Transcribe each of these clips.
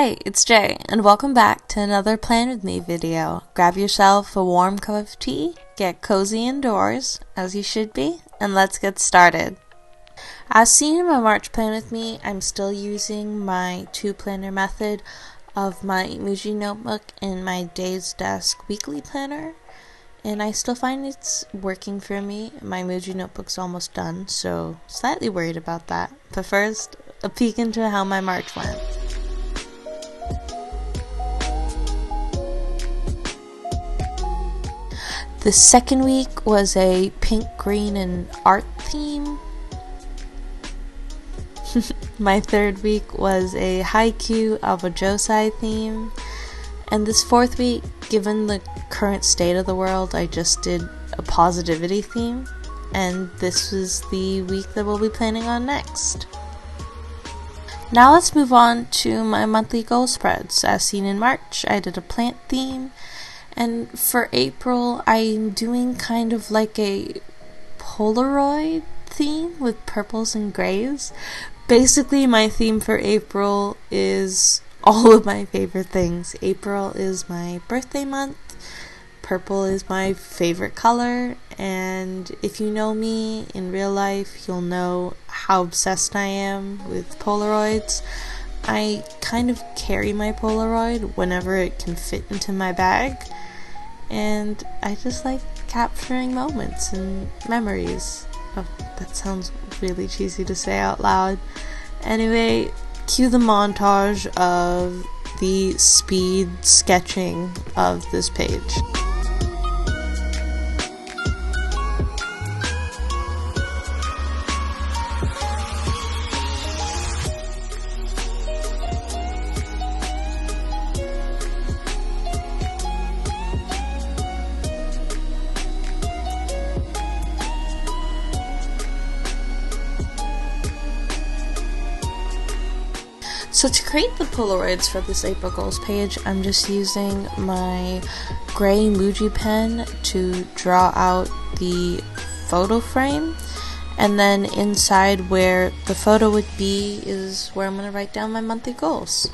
Hey, it's Jay, and welcome back to another Plan With Me video. Grab yourself a warm cup of tea, get cozy indoors, as you should be, and let's get started. As seen in my March Plan With Me, I'm still using my 2-planner method of my emoji notebook and my Days Desk weekly planner, and I still find it's working for me. My emoji notebook's almost done, so slightly worried about that. But first, a peek into how my March went. The second week was a pink, green, and art theme. My third week was a haiku of a josei theme. And this fourth week, given the current state of the world, I just did a positivity theme. And this is the week that we'll be planning on next. Now let's move on to my monthly goal spreads. As seen in March, I did a plant theme. And for April, I'm doing kind of like a Polaroid theme with purples and grays. Basically, my theme for April is all of my favorite things. April is my birthday month. Purple is my favorite color. And if you know me in real life, you'll know how obsessed I am with Polaroids. I kind of carry my Polaroid whenever it can fit into my bag. And I just like capturing moments and memories. Oh, that sounds really cheesy to say out loud. Anyway, cue the montage of the speed sketching of this page. So to create the Polaroids for this April goals page, I'm just using my gray emoji pen to draw out the photo frame, and then inside where the photo would be is where I'm going to write down my monthly goals.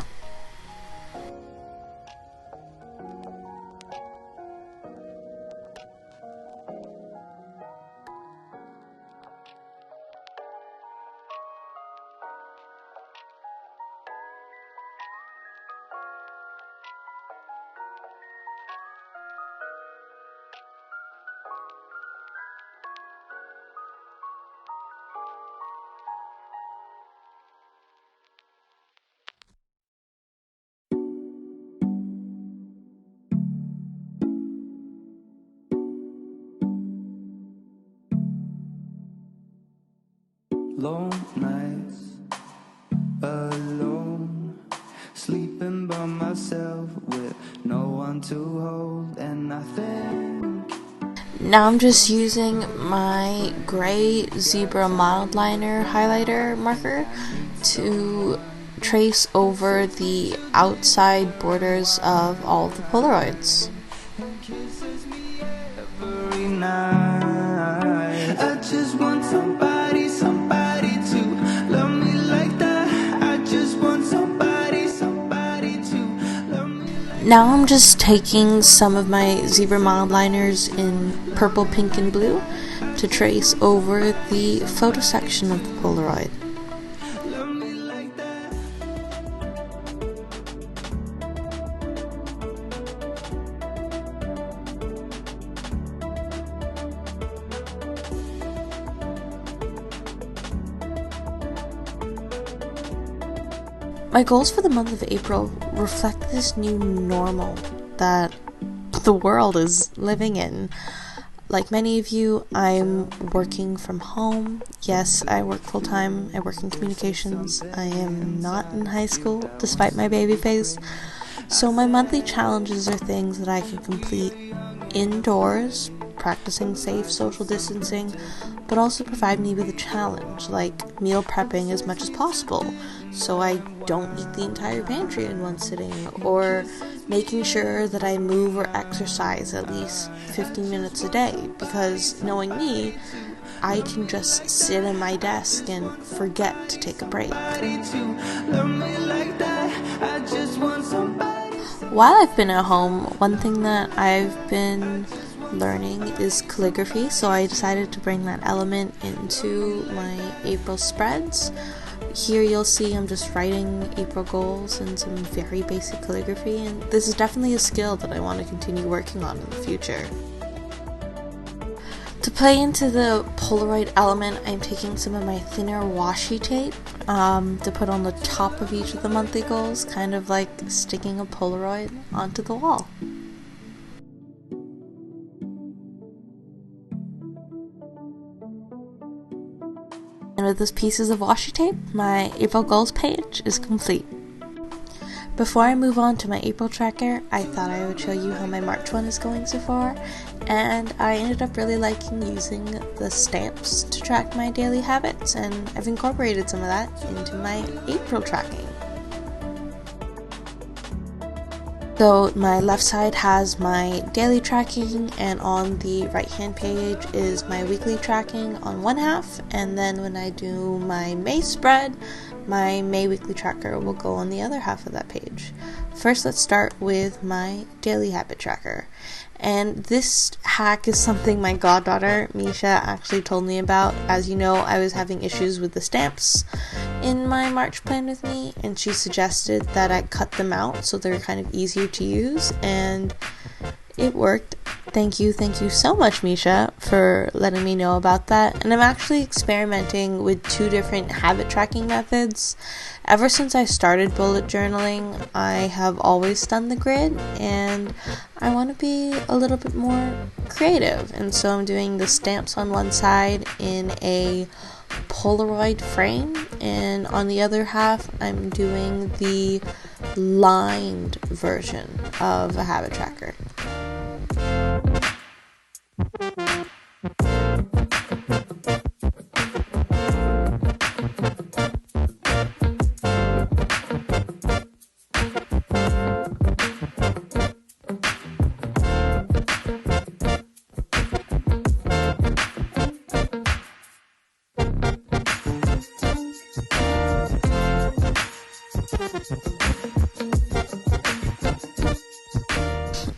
Long nights, alone, sleeping by myself with no one to hold, and I think. Now I'm just using my gray zebra mild liner highlighter marker to trace over the outside borders of all the Polaroids. Kisses me every night. I just want somebody to love me like that. I just want somebody to love me like that. Now I'm just taking some of my zebra mild liners in purple, pink, and blue to trace over the photo section of the Polaroid. Love me like that. My goals for the month of April reflect this new normal that the world is living in. Like many of you, I'm working from home. Yes, I work full-time. I work in communications. I am not in high school, despite my baby face. So my monthly challenges are things that I can complete indoors, practicing safe social distancing, but also provide me with a challenge, like meal prepping as much as possible, so I don't eat the entire pantry in one sitting, or making sure that I move or exercise at least 15 minutes a day, because knowing me, I can just sit at my desk and forget to take a break. Love me like that. I just want While I've been at home, one thing that I've been learning is calligraphy, so I decided to bring that element into my April spreads. Here you'll see I'm just writing April goals and some very basic calligraphy, and this is definitely a skill that I want to continue working on in the future. To play into the Polaroid element, I'm taking some of my thinner washi tape to put on the top of each of the monthly goals, kind of like sticking a Polaroid onto the wall. And with those pieces of washi tape, my April goals page is complete. Before I move on to my April tracker, I thought I would show you how my March one is going so far, and I ended up really liking using the stamps to track my daily habits, and I've incorporated some of that into my April tracking. So my left side has my daily tracking, and on the right hand page is my weekly tracking on one half, and then when I do my May spread, my May weekly tracker will go on the other half of that page. First, let's start with my daily habit tracker. And this hack is something my goddaughter, Misha, actually told me about. As you know, I was having issues with the stamps in my March plan with me, and she suggested that I cut them out so they're kind of easier to use, and it worked. Thank you so much, Misha, for letting me know about that. And I'm actually experimenting with 2 different habit tracking methods. Ever since I started bullet journaling, I have always done the grid, and I want to be a little bit more creative. And so I'm doing the stamps on one side in a Polaroid frame, and on the other half I'm doing the lined version of a habit tracker.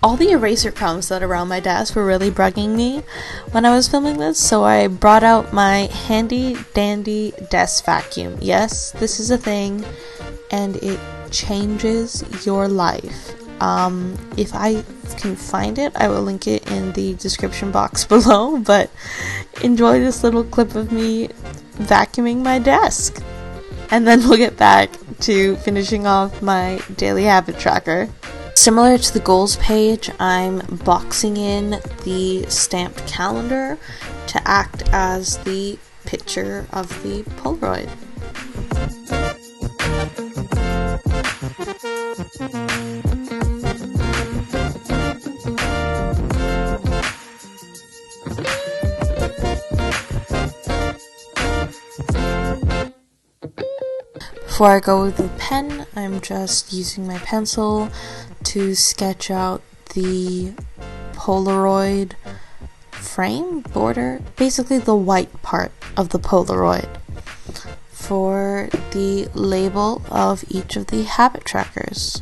All the eraser crumbs that are around my desk were really bugging me when I was filming this, so I brought out my handy dandy desk vacuum. Yes, this is a thing, and it changes your life. If I can find it, I will link it in the description box below, but enjoy this little clip of me vacuuming my desk. And then we'll get back to finishing off my daily habit tracker. Similar to the goals page, I'm boxing in the stamped calendar to act as the picture of the Polaroid. Before I go with the pen, I'm just using my pencil to sketch out the Polaroid frame border, basically the white part of the Polaroid, for the label of each of the habit trackers.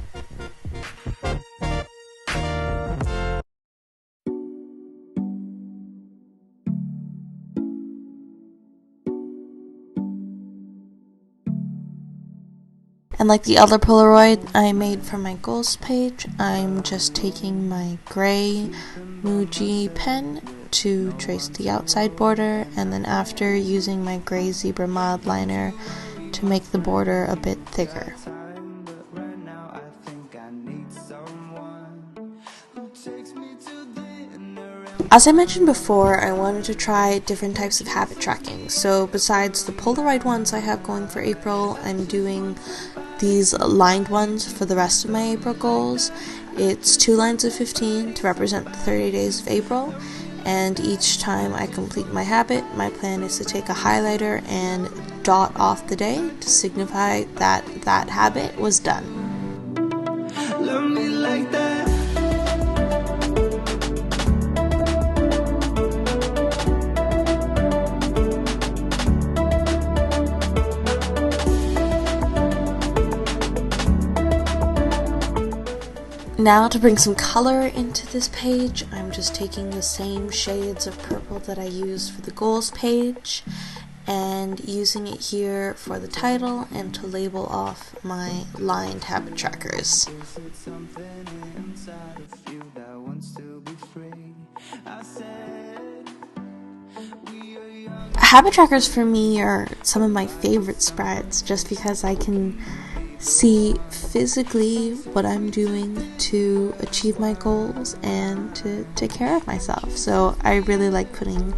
And like the other Polaroid I made for my goals page, I'm just taking my gray Muji pen to trace the outside border, and then after using my gray zebra mild liner to make the border a bit thicker. As I mentioned before, I wanted to try different types of habit tracking. So besides the Polaroid ones I have going for April, I'm doing these lined ones for the rest of my April goals. It's 2 lines of 15 to represent the 30 days of April, and each time I complete my habit, my plan is to take a highlighter and dot off the day to signify that that habit was done. Love me like that. Now to bring some color into this page, I'm just taking the same shades of purple that I used for the goals page and using it here for the title and to label off my lined habit trackers. Habit trackers for me are some of my favorite spreads just because I can see physically what I'm doing to achieve my goals and to take care of myself. So I really like putting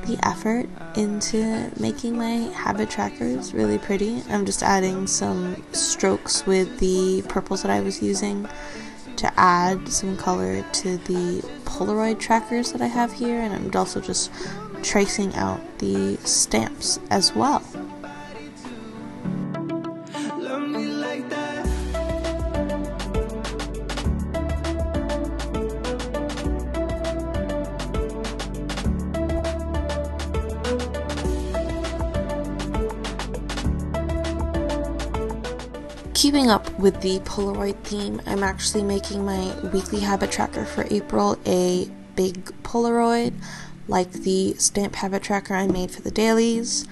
the effort into making my habit trackers really pretty. I'm just adding some strokes with the purples that I was using to add some color to the Polaroid trackers that I have here, and I'm also just tracing out the stamps as well. Keeping up with the Polaroid theme, I'm actually making my weekly habit tracker for April a big Polaroid, like the stamp habit tracker I made for the dailies.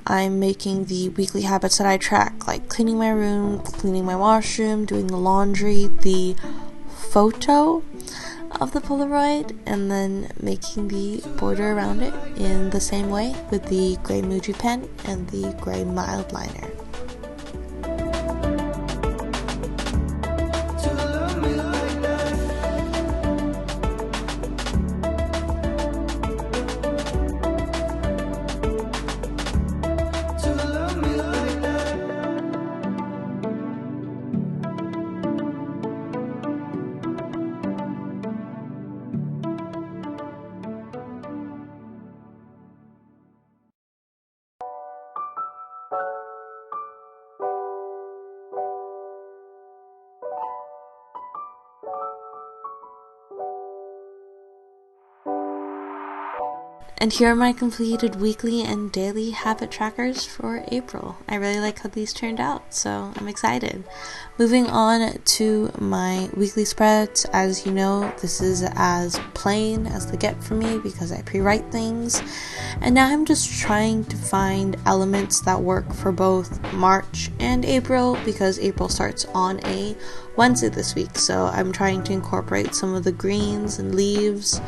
I'm making the weekly habits that I track, like cleaning my room, cleaning my washroom, doing the laundry, the photo of the Polaroid, and then making the border around it in the same way with the gray Muji pen and the gray mild liner. And here are my completed weekly and daily habit trackers for April. I really like how these turned out, so I'm excited. Moving on to my weekly spreads. As you know, this is as plain as they get for me because I pre-write things. And now I'm just trying to find elements that work for both March and April because April starts on a Wednesday this week. So I'm trying to incorporate some of the greens and leaves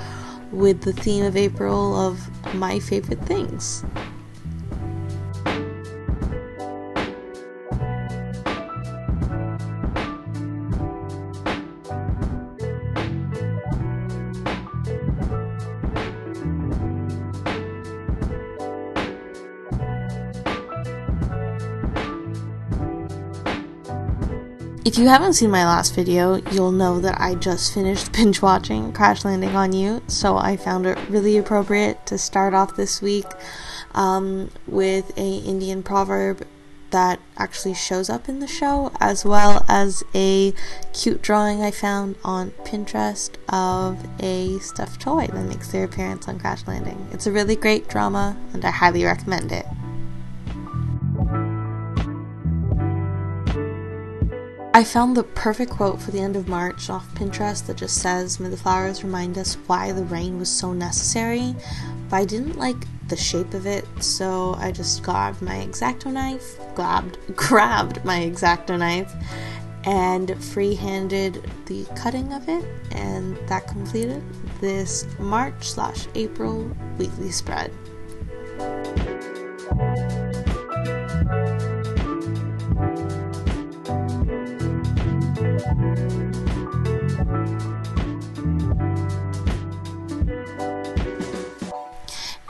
with the theme of April of my favorite things. If you haven't seen my last video, you'll know that I just finished binge watching Crash Landing on You, so I found it really appropriate to start off this week with a Indian proverb that actually shows up in the show, as well as a cute drawing I found on Pinterest of a stuffed toy that makes their appearance on Crash Landing. It's a really great drama, and I highly recommend it. I found the perfect quote for the end of March off Pinterest that just says, "May the flowers remind us why the rain was so necessary," but I didn't like the shape of it, so I just grabbed my X-Acto knife, and free-handed the cutting of it, and that completed this March/April weekly spread.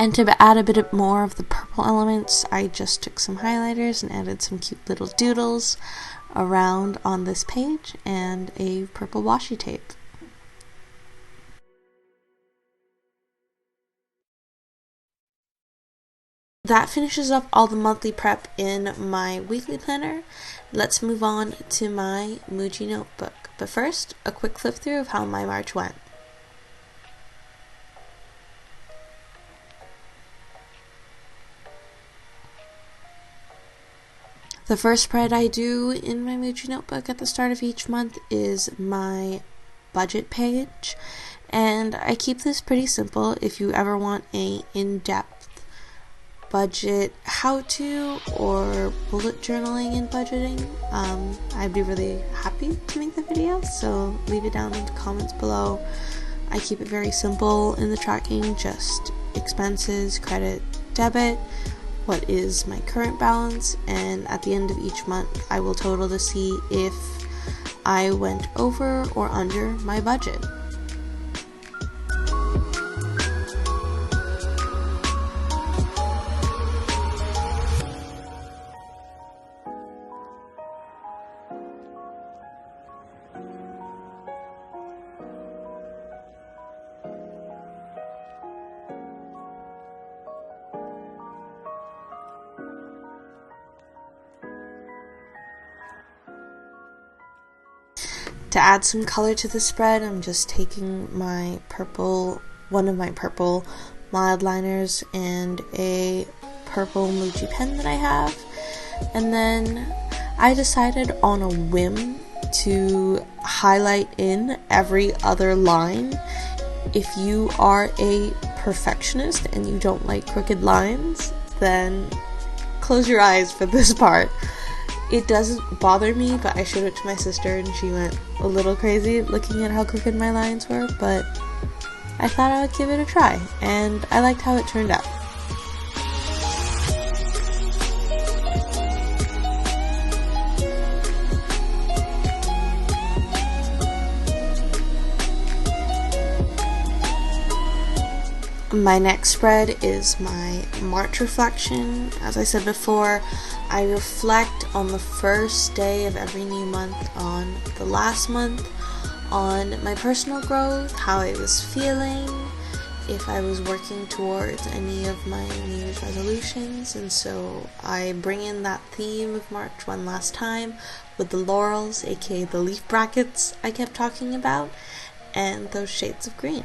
And to add a bit more of the purple elements, I just took some highlighters and added some cute little doodles around on this page and a purple washi tape. That finishes up all the monthly prep in my weekly planner. Let's move on to my Muji notebook. But first, a quick flip through of how my March went. The first spread I do in my Muji notebook at the start of each month is my budget page, and I keep this pretty simple. If you ever want a in-depth budget how-to or bullet journaling and budgeting, I'd be really happy to make the video, so leave it down in the comments below. I keep it very simple in the tracking, just expenses, credit, debit, what is my current balance, and at the end of each month I will total to see if I went over or under my budget. To add some color to the spread, I'm just taking my one of my purple mild liners and a purple Muji pen that I have, and then I decided on a whim to highlight in every other line. If you are a perfectionist and you don't like crooked lines, then close your eyes for this part. It doesn't bother me, but I showed it to my sister and she went a little crazy looking at how crooked my lines were, but I thought I would give it a try, and I liked how it turned out. My next spread is my March reflection. As I said before, I reflect on the first day of every new month, on the last month, on my personal growth, how I was feeling, if I was working towards any of my New Year's resolutions, and so I bring in that theme of March one last time with the laurels, aka the leaf brackets I kept talking about, and those shades of green.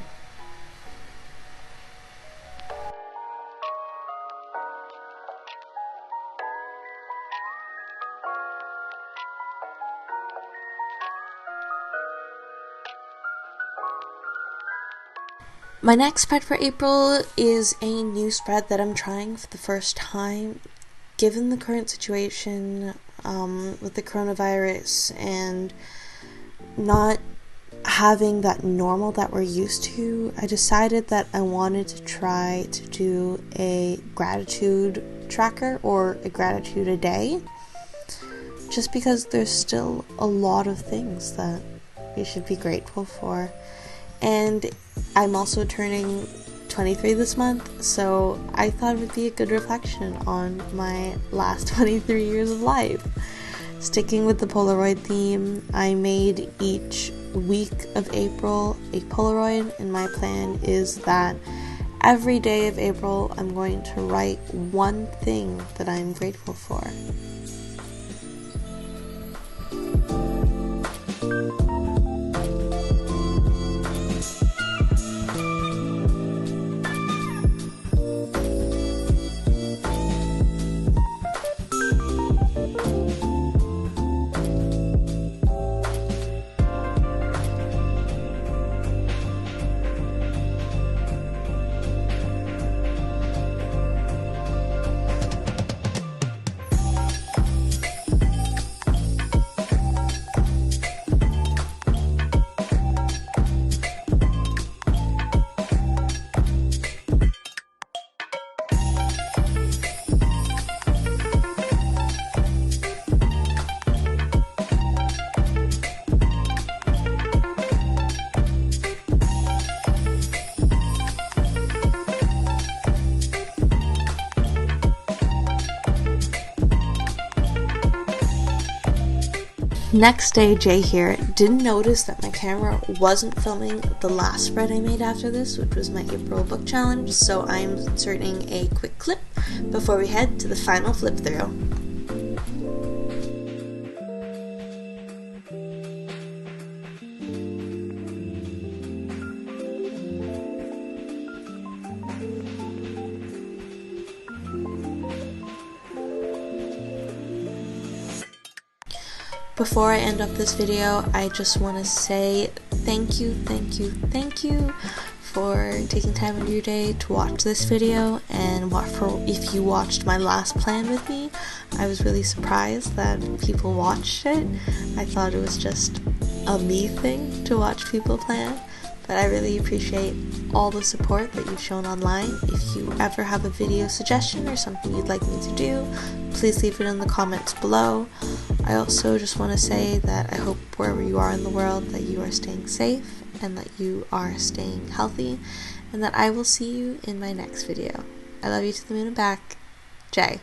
My next spread for April is a new spread that I'm trying for the first time. Given the current situation with the coronavirus and not having that normal that we're used to, I decided that I wanted to try to do a gratitude tracker or a gratitude a day, just because there's still a lot of things that we should be grateful for. And I'm also turning 23 this month, so I thought it would be a good reflection on my last 23 years of life. Sticking with the Polaroid theme, I made each week of April a Polaroid, and my plan is that every day of April I'm going to write one thing that I'm grateful for. Next day, Jay here didn't notice that my camera wasn't filming the last spread I made after this, which was my April book challenge, so I'm inserting a quick clip before we head to the final flip through. Before I end up this video, I just want to say thank you for taking time out of your day to watch this video, and if you watched my last plan with me. I was really surprised that people watched it. I thought it was just a me thing to watch people plan, but I really appreciate all the support that you've shown online. If you ever have a video suggestion or something you'd like me to do, please leave it in the comments below. I also just want to say that I hope wherever you are in the world that you are staying safe and that you are staying healthy, and that I will see you in my next video. I love you to the moon and back. Jay.